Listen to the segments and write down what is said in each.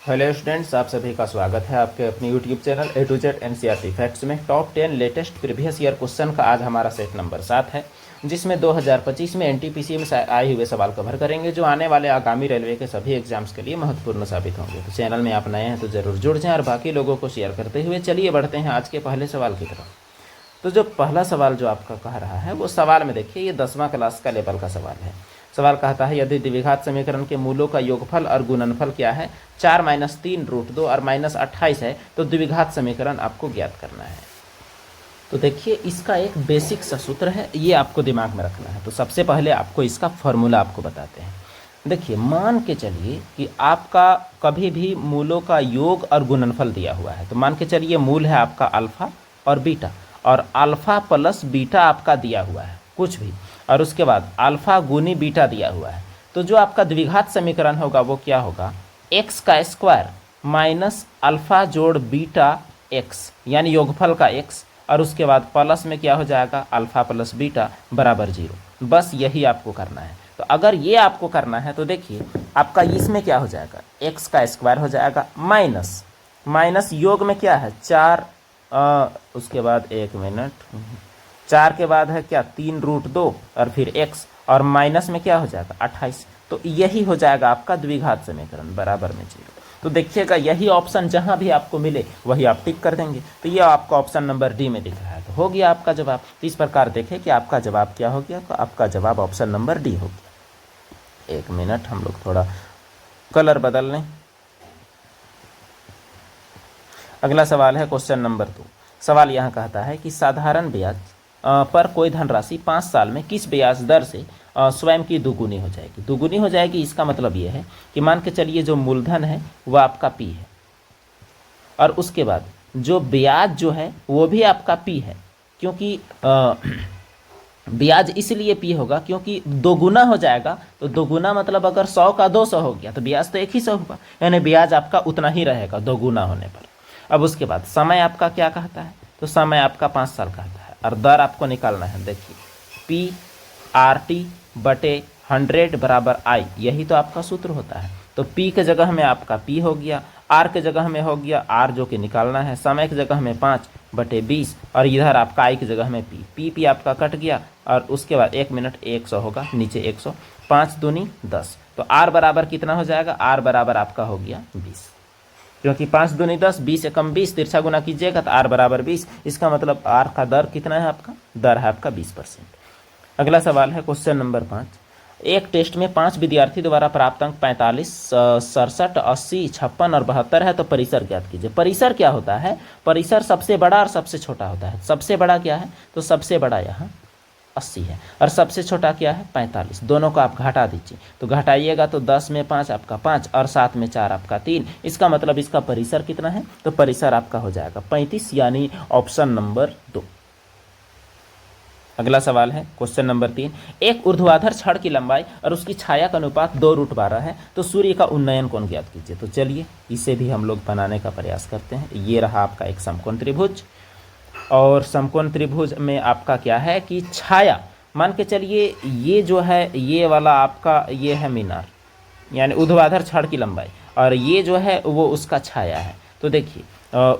Hello students, आप सभी का स्वागत है आपके अपने YouTube channel A to Z NCERT facts में। Top 10 latest previous year question का आज हमारा सेट नंबर 7 है, जिसमें 2025 में एनटीपीसी में आए हुए सवाल कवर करेंगे, जो आने वाले आगामी रेलवे के सभी एग्जाम्स के लिए महत्वपूर्ण साबित होंगे। तो चैनल में आप नए हैं तो ज़रूर जुड़ जाएं और बाकी लोगों को शेयर करते हुए चलिए बढ़ते हैं आज के पहले सवाल की तरफ। तो जो पहला सवाल जो आपका कह रहा है वो सवाल में देखिए, ये 10वां क्लास का लेवल का सवाल है। सवाल कहता है यदि द्विघात समीकरण के मूलों का योगफल और गुणनफल क्या है, 4 - 3 √2 और -28 है, तो द्विघात समीकरण आपको ज्ञात करना है। तो देखिए इसका एक बेसिक सा सूत्र है, ये आपको दिमाग में रखना है। तो सबसे पहले आपको इसका फॉर्मूला आपको बताते हैं। देखिए मान के चलिए कि आपका कभी भी मूलों का योग और गुणनफल दिया हुआ है। तो मान के चलिए मूल है आपका अल्फा और बीटा, और अल्फा प्लस बीटा आपका दिया हुआ है कुछ भी, और उसके बाद अल्फा गुनी बीटा दिया हुआ है। तो जो आपका द्विघात समीकरण होगा वो क्या होगा, एक्स का स्क्वायर माइनस अल्फा जोड़ बीटा एक्स, यानी योगफल का एक्स, और उसके बाद प्लस में क्या हो जाएगा, अल्फा प्लस बीटा बराबर 0। बस यही आपको करना है। तो अगर ये आपको करना है तो देखिए आपका इसमें क्या हो जाएगा, एक्स का स्क्वायर हो जाएगा माइनस माइनस योग में क्या है 4, उसके बाद 1 मिनट, 4 के बाद है क्या 3 √2 और फिर x, और माइनस में क्या हो जाएगा 28। तो यही हो जाएगा आपका द्विघात समीकरण बराबर में 0। तो देखिएगा यही ऑप्शन जहां भी आपको मिले वही आप टिक कर देंगे। तो ये आपका ऑप्शन नंबर डी में दिख रहा है, तो हो गया आपका जवाब। तो इस प्रकार देखें कि आपका जवाब क्या हो गया, तो आपका जवाब ऑप्शन नंबर डी हो गया। 1 मिनट, हम लोग थोड़ा कलर बदल लें। अगला सवाल है क्वेश्चन नंबर 2। सवाल यहाँ कहता है कि साधारण ब्याज पर कोई धनराशि 5 साल में किस ब्याज दर से स्वयं की दुगुनी हो जाएगी। दुगुनी हो जाएगी इसका मतलब ये है कि मान के चलिए जो मूलधन है वह आपका पी है, और उसके बाद जो ब्याज जो है वो भी आपका पी है, क्योंकि ब्याज इसलिए पी होगा क्योंकि दोगुना हो जाएगा। तो दोगुना मतलब अगर 100 का 200 हो गया तो ब्याज तो 100 होगा, यानी ब्याज आपका उतना ही रहेगा दोगुना होने पर। अब उसके बाद समय आपका क्या कहता है, तो समय आपका 5 साल कहता है, और दर आपको निकालना है। देखिए पी आर टी बटे 100 बराबर आई, यही तो आपका सूत्र होता है। तो पी के जगह में आपका पी हो गया, आर के जगह में हो गया आर जो कि निकालना है, समय की जगह में 5 बटे 20, और इधर आपका आई की जगह में पी आपका कट गया, और उसके बाद 1 मिनट 100 होगा, नीचे 100, 5 दूनी 10। तो आर बराबर कितना हो जाएगा, आर बराबर आपका हो गया 20, क्योंकि 5 दूनी 10, 20 एकम 20, तिरछा गुना कीजिएगा तो आर बराबर 20। इसका मतलब आर का दर कितना है, आपका दर है आपका 20%। अगला सवाल है क्वेश्चन नंबर 5। एक टेस्ट में 5 विद्यार्थी द्वारा प्राप्त अंक 45, 67, 80, 56 और 72 है, तो परिसर ज्ञात कीजिए। परिसर क्या होता है, परिसर सबसे बड़ा और सबसे छोटा होता है। सबसे बड़ा क्या है, तो सबसे बड़ा यहाँ 80 है, और सबसे छोटा क्या है 45। दोनों को आप घटा दीजिए, तो घटाइएगा तो 10 में 5 आपका 5, और 7 में 4 आपका 3। इसका मतलब इसका परिसर कितना है, तो परिसर आपका हो जाएगा 35, यानी ऑप्शन नंबर 2। अगला सवाल है क्वेश्चन नंबर 3। एक ऊर्ध्वाधर छड़ की लंबाई और उसकी छाया का अनुपात 2√12 है, तो सूर्य का उन्नयन कोण ज्ञात कीजिए। तो चलिए इसे भी हम लोग बनाने का प्रयास करते हैं। ये रहा आपका एक समकोण त्रिभुज, और समकोण त्रिभुज में आपका क्या है कि छाया, मान के चलिए ये जो है ये वाला आपका ये है मीनार, यानी ऊर्ध्वाधर छड़ की लंबाई, और ये जो है वो उसका छाया है। तो देखिए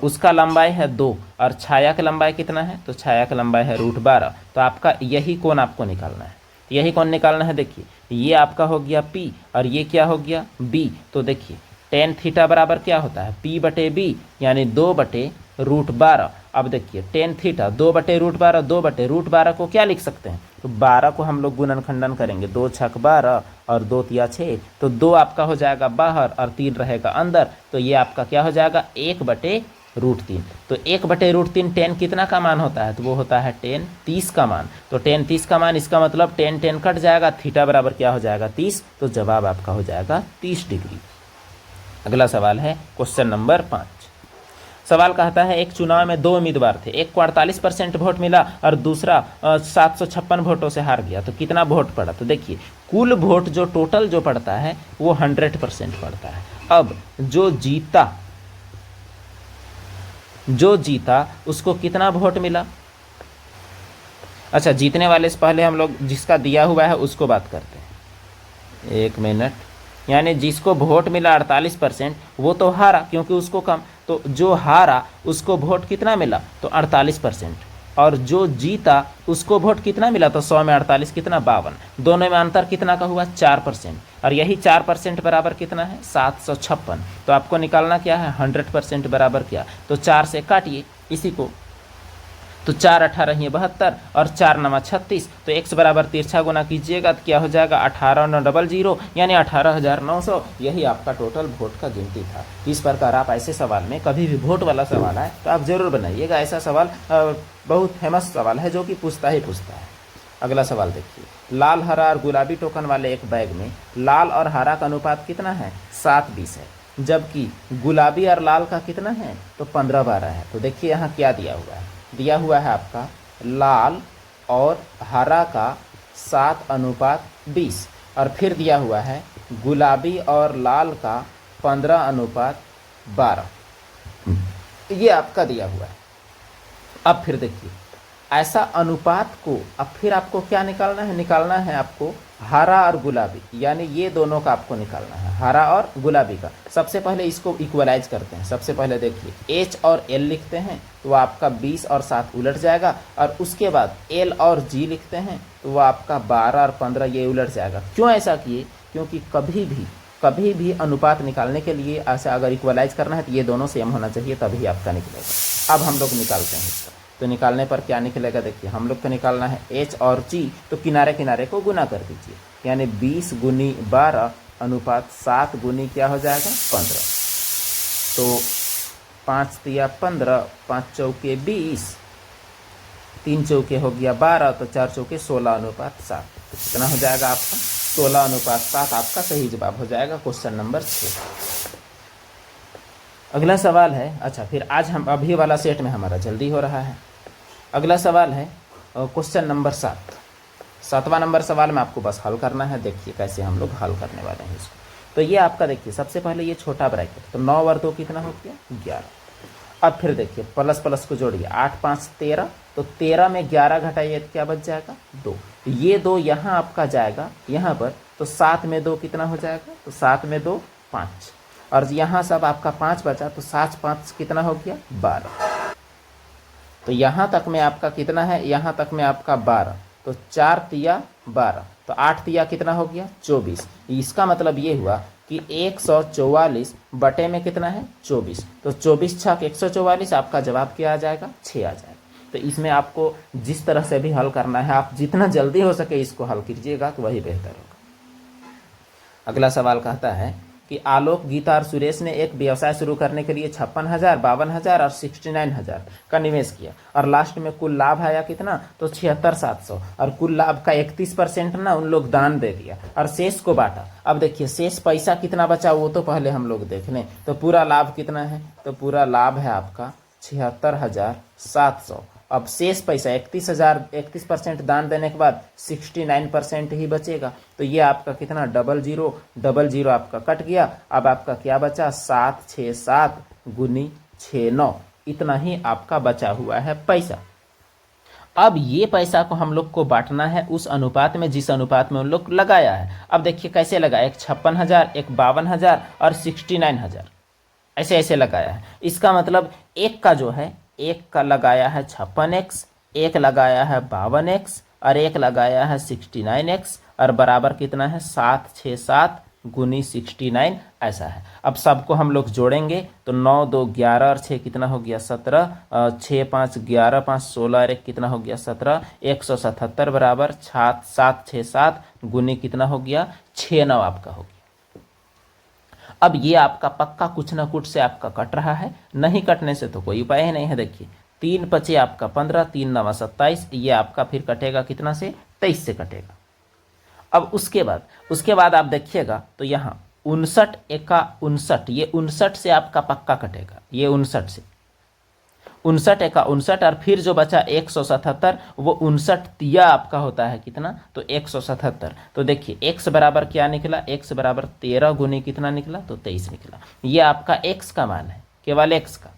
उसका लंबाई है 2 और छाया की लंबाई कितना है, तो छाया की लंबाई है √12। तो आपका यही कोण आपको निकालना है, यही कोण निकालना है। देखिए ये आपका हो गया P और ये क्या हो गया B। तो देखिए tan थीटा बराबर क्या होता है, P बटे B, यानी 2 बटे √12। अब देखिए tan थीटा 2 बटे √12, 2 बटे √12 को क्या लिख सकते हैं, तो 12 को हम लोग गुणनखंडन करेंगे, 2 छक 12 और 2 तिया 6, तो 2 आपका हो जाएगा बाहर और 3 रहेगा अंदर। तो ये आपका क्या हो जाएगा 1 बटे √3। तो 1 बटे √3 tan कितना का मान होता है, तो वो होता है tan 30 का मान। तो tan 30 का मान, इसका मतलब tan कट जाएगा, थीटा बराबर क्या हो जाएगा 30। तो जवाब आपका हो जाएगा 30 डिग्री। अगला सवाल है क्वेश्चन नंबर 5। सवाल कहता है एक चुनाव में 2 उम्मीदवार थे, एक को 48% वोट मिला और दूसरा 756 वोटों से हार गया, तो कितना वोट पड़ा। तो देखिए कुल वोट जो टोटल जो पड़ता है वो 100% पड़ता है। अब जो जीता उसको कितना वोट मिला। अच्छा, जीतने वाले से पहले हम लोग जिसका दिया हुआ है उसको बात करते हैं। 1 मिनट, यानी जिसको वोट मिला 48% वो तो हारा क्योंकि उसको कम, तो जो हारा उसको वोट कितना मिला तो 48%, और जो जीता उसको वोट कितना मिला तो 100 में 48 कितना 52, दोनों में अंतर कितना का हुआ 4%, और यही 4% बराबर कितना है 756। तो आपको निकालना क्या है 100% बराबर क्या, तो 4 से काटिए इसी को, तो 4 18 ये 72 और 4 9 36, तो x बराबर तिरछा गुना कीजिएगा तो क्या हो जाएगा 18,900 यानी 18,900। यही आपका टोटल वोट का गिनती था। इस प्रकार आप ऐसे सवाल में कभी भी वोट वाला सवाल आए तो आप जरूर बनाइएगा। ऐसा सवाल बहुत फेमस सवाल है जो कि पूछता ही पूछता है। अगला सवाल देखिए, लाल हरा और गुलाबी टोकन वाले एक बैग में लाल और हरा का अनुपात कितना है 7:20 है, जबकि गुलाबी और लाल का कितना है तो 15-12 है। तो देखिए यहाँ क्या दिया हुआ है, दिया हुआ है आपका लाल और हरा का 7:20 और फिर दिया हुआ है गुलाबी और लाल का 15:12, ये आपका दिया हुआ है। अब फिर देखिए ऐसा अनुपात को अब फिर आपको क्या निकालना है, निकालना है आपको हरा और गुलाबी, यानी ये दोनों का आपको निकालना है, हरा और गुलाबी का। सबसे पहले इसको इक्वलाइज करते हैं। सबसे पहले देखिए H और L लिखते हैं तो आपका 20 और 7 उलट जाएगा, और उसके बाद L और G लिखते हैं तो वो आपका 12 और 15 ये उलट जाएगा। क्यों ऐसा किए, क्योंकि कभी भी अनुपात निकालने के लिए ऐसा अगर इक्वलाइज करना है तो ये दोनों सेम होना चाहिए, तभी आपका निकलेगा। अब हम लोग निकालते हैं इसका, तो निकालने पर क्या निकलेगा देखिए, हम लोग को निकालना है H और G, तो किनारे किनारे को गुना कर दीजिए, यानी 20 गुनी 12 अनुपात 7 गुनी क्या हो जाएगा 15, तो 5 तिया 15, 5 चौके 20, 3 चौके हो गया 12, तो 4 चौके 16 अनुपात 7, तो कितना हो जाएगा आपका 16 अनुपात 7 आपका सही जवाब हो जाएगा क्वेश्चन नंबर 6। अगला सवाल है, अच्छा फिर आज हम अभी वाला सेट में हमारा जल्दी हो रहा है। अगला सवाल है क्वेश्चन नंबर 7, 7वां नंबर सवाल में आपको बस हल करना है। देखिए कैसे हम लोग हल करने वाले हैं इसको। तो ये आपका देखिए सबसे पहले ये छोटा ब्रैकेट, तो 9 और 2 कितना हो गया 11। अब फिर देखिए प्लस प्लस को जोड़िए, 8 5 13, तो 13 में 11 घटाइए तो क्या बच जाएगा 2, ये 2 यहाँ आपका जाएगा यहाँ पर, तो 7 में 2 कितना हो जाएगा, तो 7 में 2 5, और यहाँ सब आपका 5 बचा, तो 7 5 कितना हो गया 12, तो यहाँ तक में आपका कितना है, यहाँ तक में आपका 12, तो 4 तिया 12, तो 8 तिया कितना हो गया 24। इसका मतलब ये हुआ कि 144 बटे में कितना है 24, तो 24 छक 144, आपका जवाब क्या आ जाएगा 6 आ जाएगा। तो इसमें आपको जिस तरह से भी हल करना है, आप जितना जल्दी हो सके इसको हल कीजिएगा तो वही बेहतर होगा। अगला सवाल कहता है कि आलोक, गीता और सुरेश ने एक व्यवसाय शुरू करने के लिए 56,000, 52,000 और 69,000 का निवेश किया, और लास्ट में कुल लाभ आया कितना तो 76,700, और कुल लाभ का 31% ना उन लोग दान दे दिया और शेष को बांटा। अब देखिए शेष पैसा कितना बचा वो तो पहले हम लोग देख लें, तो पूरा लाभ कितना है, तो पूरा लाभ है आपका 76,700। अब शेष पैसा 31% दान देने के बाद 69% ही बचेगा, तो ये आपका कितना 0000 आपका कट गया। अब आपका क्या बचा 767 गुनी 69, इतना ही आपका बचा हुआ है पैसा। अब ये पैसा को हम लोग को बांटना है उस अनुपात में जिस अनुपात में उन लोग लगाया है। अब देखिए कैसे लगाया, एक 56,000, एक 52,000 और 69,000 ऐसे ऐसे लगाया है। इसका मतलब एक का जो है, एक का लगाया है 56x, एक लगाया है 52x और एक लगाया है 69x, और बराबर कितना है 767 गुनी 69 ऐसा है। अब सबको हम लोग जोड़ेंगे तो 9 2 11 और 6 कितना हो गया 17, 6 5 11, 5 16 और 1 कितना हो गया 17, 177 बराबर 767 गुनी कितना हो गया 69 आपका हो गया। अब ये आपका पक्का कुछ ना कुछ से आपका कट रहा है, नहीं कटने से तो कोई उपाय ही नहीं है। देखिए 3 5 आपका 15, 3 9 27, ये आपका फिर कटेगा कितना से 23 से कटेगा। अब उसके बाद आप देखिएगा तो यहाँ 59 एका 59, ये 59 से आपका पक्का कटेगा, ये 59 से 59 एका 59, और फिर जो बचा 177 वो 59 तिया आपका होता है कितना तो 177। तो देखिए x बराबर क्या निकला, x बराबर 13 गुनी कितना निकला तो 23 निकला। ये आपका x का मान है, केवल x का।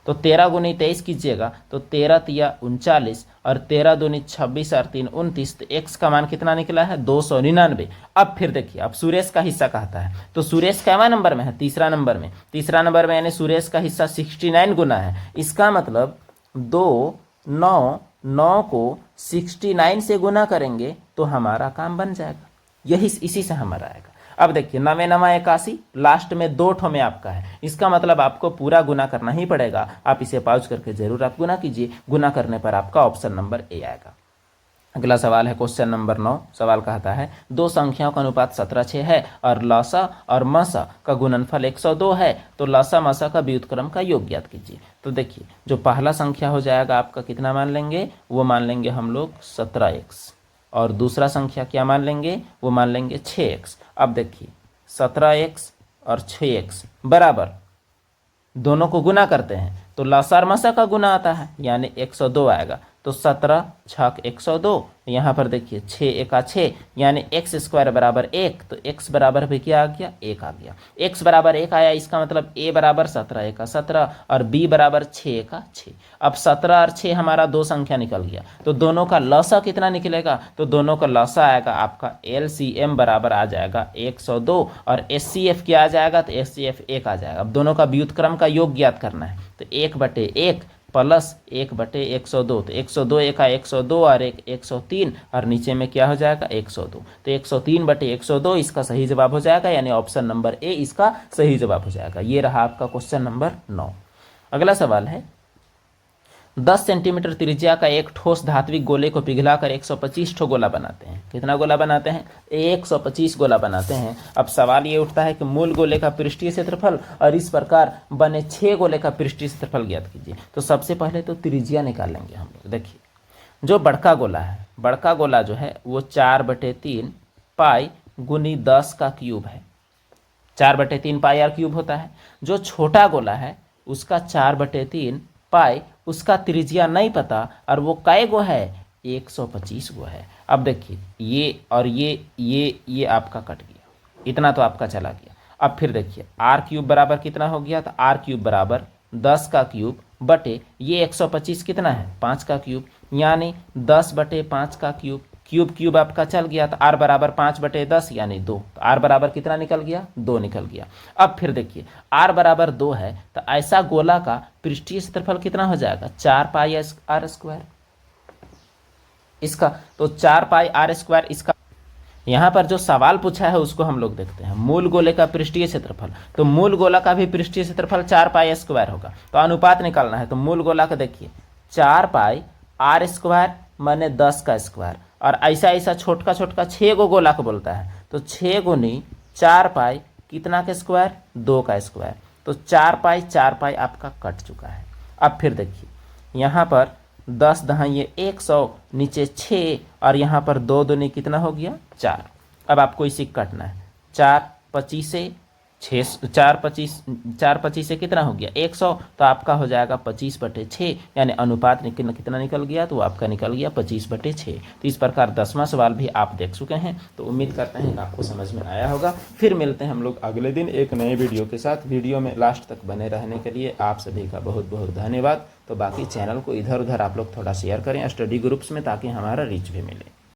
तो 13 गुनी 23 कीजिएगा तो 13 तिया 39 और 13 दूनी 26 और 3 29, तो x का मान कितना निकला है 299। अब फिर देखिए, अब सुरेश का हिस्सा कहता है, तो सुरेश कैवा नंबर में है, तीसरा नंबर में। तीसरा नंबर में यानी सुरेश का हिस्सा 69 गुना है। इसका मतलब 299 को 69 से गुना करेंगे तो हमारा काम बन जाएगा। यही इसी से हमारा आएगा। अब देखिए 9 9 81 लास्ट में 2 ठो में आपका है, इसका मतलब आपको पूरा गुना करना ही पड़ेगा। आप इसे पॉज करके जरूर आप गुना कीजिए। गुना करने पर आपका ऑप्शन नंबर ए आएगा। अगला सवाल है क्वेश्चन नंबर 9। सवाल कहता है दो संख्याओं का अनुपात 17:6 है और लसा और मसा का गुणनफल 102 है, तो लसा मसा का व्युत्क्रम का योग ज्ञात कीजिए। तो देखिए जो पहला संख्या हो जाएगा आपका कितना मान लेंगे, वो मान लेंगे हम लोग 17x, और दूसरा संख्या क्या मान लेंगे, वो मान लेंगे 6x। अब देखिए 17x और 6x बराबर, दोनों को गुना करते हैं तो लसा और मसा का गुना आता है यानी 102 आएगा। तो 17 छक 102, यहाँ पर देखिए 6 एका 6 यानी x स्क्वायर बराबर 1, तो x बराबर भी क्या आ गया, 1 आ गया। x बराबर 1 आया, इसका मतलब a बराबर 17 एका 17 और b बराबर 6 एका 6। अब 17 और 6 हमारा दो संख्या निकल गया, तो दोनों का लसा कितना निकलेगा, तो दोनों का लसा आएगा आपका LCM बराबर आ जाएगा 102 और SCF क्या आ जाएगा, तो SCF 1 आ जाएगा। अब दोनों का व्युत्क्रम का योग ज्ञात करना है, तो 1/1 प्लस 1/102, तो 102 एका 102 और 103 और नीचे में क्या हो जाएगा 102, तो 103/102 इसका सही जवाब हो जाएगा, यानी ऑप्शन नंबर ए इसका सही जवाब हो जाएगा। ये रहा आपका क्वेश्चन नंबर 9। अगला सवाल है 10 सेंटीमीटर त्रिज्या का एक ठोस धात्विक गोले को पिघलाकर 125 ठो गोला बनाते हैं। कितना गोला बनाते हैं, 125 गोला बनाते हैं। अब सवाल ये उठता है कि मूल गोले का पृष्ठीय क्षेत्रफल और इस प्रकार बने 6 गोले का पृष्ठीय क्षेत्रफल ज्ञात कीजिए। तो सबसे पहले तो त्रिज्या निकाल लेंगे हम लोग। देखिए जो बड़का गोला है, बड़का गोला जो है वो 4/3 पाई गुनी 10 का क्यूब है, 4/3 पाई आर क्यूब होता है। जो छोटा गोला है उसका 4/3 पाई, उसका त्रिज्या नहीं पता और वो कै गो है, 125 गो है। अब देखिए ये और ये आपका कट गया, इतना तो आपका चला गया। अब फिर देखिए आर क्यूब बराबर कितना हो गया, तो आर क्यूब बराबर 10 का क्यूब बटे ये 125 कितना है, 5 का क्यूब, यानी 10/5 का क्यूब। क्यूब क्यूब आपका चल गया, तो आर बराबर 5/10 यानी 2, तो आर बराबर कितना निकल गया, 2 निकल गया। अब फिर देखिए आर बराबर 2 है, तो ऐसा गोला का पृष्ठीय क्षेत्रफल कितना हो जाएगा, 4 पाई आर स्क्वायर इसका, तो 4 पाई आर स्क्वायर इसका। यहाँ पर जो सवाल पूछा है उसको हम लोग देखते हैं, मूल गोले का पृष्ठीय क्षेत्रफल, तो मूल गोला का भी पृष्ठीय क्षेत्रफल 4 पाई स्क्वायर होगा। तो अनुपात निकालना है, तो मूल गोला का देखिए 4 पाई आर स्क्वायर माने 10 का स्क्वायर, और ऐसा ऐसा छोटका छोटका 6 गो गोला को बोलता है, तो 6 गुनी 4 पाई कितना का स्क्वायर, 2 का स्क्वायर, तो 4 पाई आपका कट चुका है। अब फिर देखिए यहाँ पर 10 दहाई 100, नीचे 6 और यहाँ पर 2 दूनी कितना हो गया, 4। अब आपको इसी कटना है, 4×25 से 6, 4×25 से कितना हो गया 100, तो आपका हो जाएगा 25/6, यानी अनुपात कितना निकल गया, तो आपका निकल गया 25/6। तो इस प्रकार 10वां सवाल भी आप देख चुके हैं। तो उम्मीद करते हैं कि आपको समझ में आया होगा। फिर मिलते हैं हम लोग अगले दिन एक नए वीडियो के साथ। वीडियो में लास्ट तक बने रहने के लिए आप सभी का बहुत बहुत धन्यवाद। तो बाकी चैनल को इधर उधर आप लोग थोड़ा शेयर करें स्टडी ग्रुप्स में, ताकि हमारा रीच भी मिले।